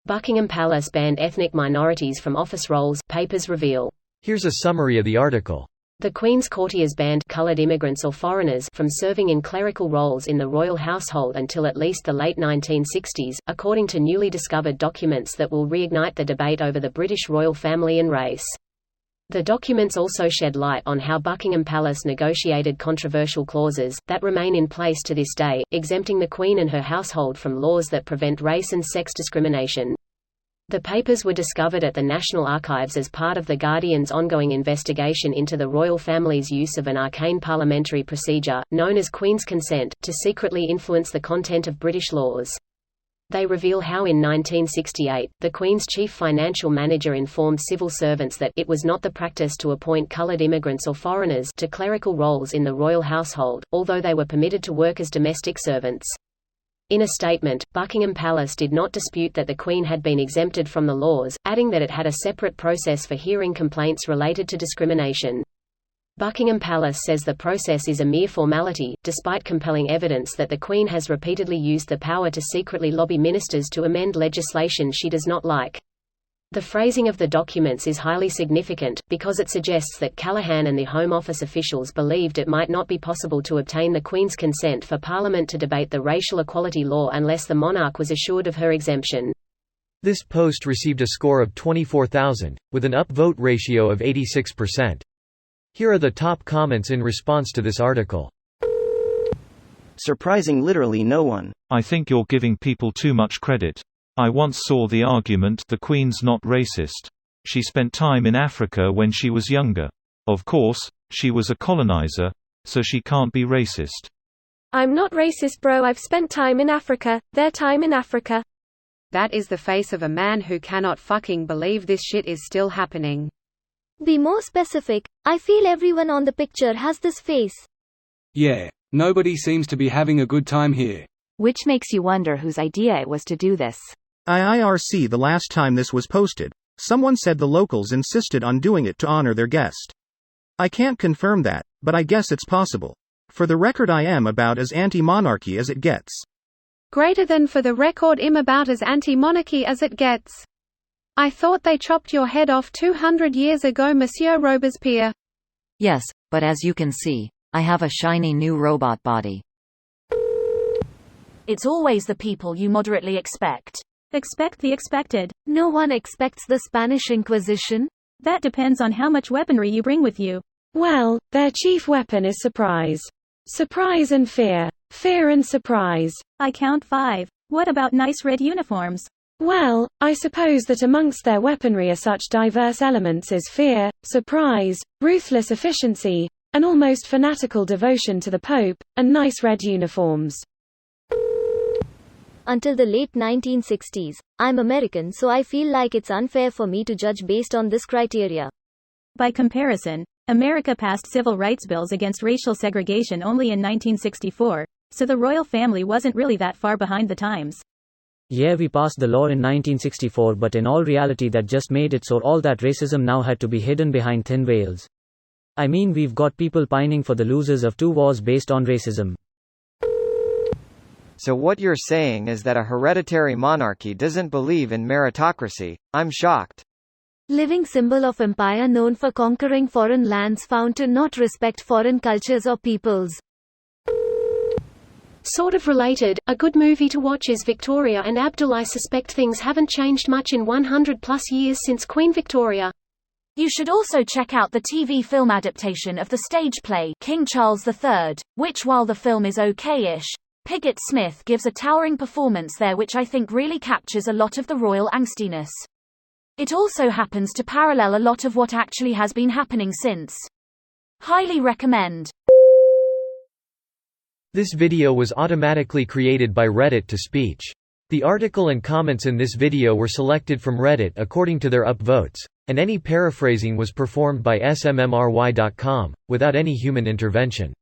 Buckingham Palace banned ethnic minorities from office roles, papers reveal. Here's a summary of the article. The Queen's courtiers banned coloured immigrants or foreigners from serving in clerical roles in the royal household until at least the late 1960s, according to newly discovered documents that will reignite the debate over the British royal family and race. The documents also shed light on how Buckingham Palace negotiated controversial clauses, that remain in place to this day, exempting the Queen and her household from laws that prevent race and sex discrimination. The papers were discovered at the National Archives as part of the Guardian's ongoing investigation into the royal family's use of an arcane parliamentary procedure, known as Queen's Consent, to secretly influence the content of British laws. They reveal how in 1968, the Queen's chief financial manager informed civil servants that it was not the practice to appoint coloured immigrants or foreigners to clerical roles in the royal household, although they were permitted to work as domestic servants. In a statement, Buckingham Palace did not dispute that the Queen had been exempted from the laws, adding that it had a separate process for hearing complaints related to discrimination. Buckingham Palace says the process is a mere formality, despite compelling evidence that the Queen has repeatedly used the power to secretly lobby ministers to amend legislation she does not like. The phrasing of the documents is highly significant, because it suggests that Callaghan and the Home Office officials believed it might not be possible to obtain the Queen's consent for Parliament to debate the racial equality law unless the monarch was assured of her exemption. This post received a score of 24,000, with an upvote ratio of 86%. Here are the top comments in response to this article. Surprising literally no one. I think you're giving people too much credit. I once saw the argument the Queen's not racist. She spent time in Africa when she was younger. Of course, she was a colonizer, so she can't be racist. I'm not racist, bro. I've spent time in Africa, their time in Africa. That is the face of a man who cannot fucking believe this shit is still happening. Be more specific. I feel everyone on the picture has this face. Yeah, nobody seems to be having a good time here. Which makes you wonder whose idea it was to do this. IRC. The last time this was posted, someone said the locals insisted on doing it to honor their guest. I can't confirm that, but I guess it's possible. For the record, I am about as anti-monarchy as it gets. Greater than for the record, I'm about as anti-monarchy as it gets. I thought they chopped your head off 200 years ago, Monsieur Robespierre. Yes, but as you can see, I have a shiny new robot body. It's always the people you moderately expect. Expect the expected. No one expects the Spanish Inquisition. That depends on how much weaponry you bring with you. Well, their chief weapon is surprise. Surprise and fear. Fear and surprise. I count 5. What about nice red uniforms? Well, I suppose that amongst their weaponry are such diverse elements as fear, surprise, ruthless efficiency, an almost fanatical devotion to the Pope, and nice red uniforms. Until the late 1960s, I'm American, so I feel like it's unfair for me to judge based on this criteria. By comparison, America passed civil rights bills against racial segregation only in 1964, so the royal family wasn't really that far behind the times. Yeah, we passed the law in 1964, but in all reality that just made it so all that racism now had to be hidden behind thin veils. I mean, we've got people pining for the losers of 2 wars based on racism. So what you're saying is that a hereditary monarchy doesn't believe in meritocracy? I'm shocked. Living symbol of empire known for conquering foreign lands found to not respect foreign cultures or peoples. Sort of related, a good movie to watch is Victoria and Abdul. I suspect things haven't changed much in 100+ years since Queen Victoria. You should also check out the TV film adaptation of the stage play King Charles III, which while the film is okay-ish, Pigott Smith gives a towering performance there which I think really captures a lot of the royal angstiness. It also happens to parallel a lot of what actually has been happening since. Highly recommend. This video was automatically created by Reddit to speech. The article and comments in this video were selected from Reddit according to their upvotes, and any paraphrasing was performed by smmry.com, without any human intervention.